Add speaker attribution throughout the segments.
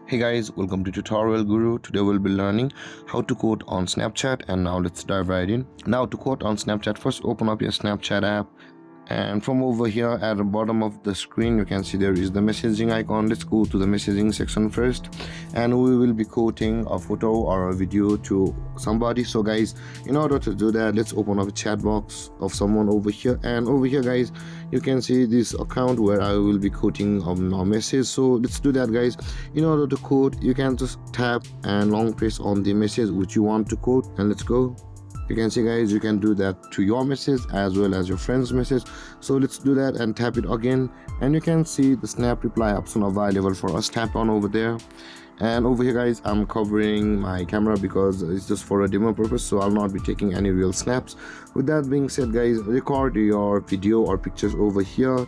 Speaker 1: Hey guys, welcome to Tutorial Guru. Today we'll be learning how to quote on Snapchat, and now let's dive right in. Now to quote on Snapchat, first open up your Snapchat app, and from over here at the bottom of the screen you can see there is the messaging icon. Let's go to the messaging section first, and we will be quoting a photo or a video to somebody. So guys, in order to do that, let's open up a chat box of someone over here, and over here guys you can see this account where I will be quoting a message. So let's do that guys. In order to quote, you can just tap and long press on the message which you want to quote, and let's go. You can see guys, you can do that to your message as well as your friend's message. So let's do that and tap it again, and you can see the snap reply option available for us. Tap on over there, and over here guys I'm covering my camera because it's just for a demo purpose, so I'll not be taking any real snaps. With that being said guys, record your video or pictures over here,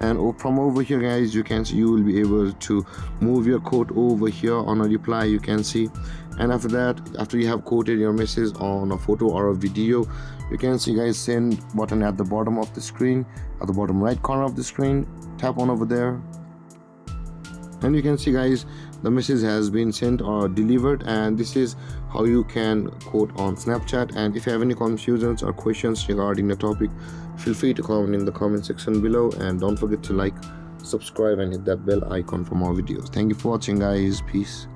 Speaker 1: and from over here guys you can see you will be able to move your quote over here on a reply, you can see. And after that, after you have quoted your message on a photo or a video, you can see guys send button at the bottom of the screen, at the bottom right corner of the screen. Tap on over there, and you can see guys the message has been sent or delivered. And this is how you can quote on Snapchat. And if you have any confusions or questions regarding the topic, feel free to comment in the comment section below, and don't forget to like, subscribe and hit that bell icon for more videos. Thank you for watching guys. Peace.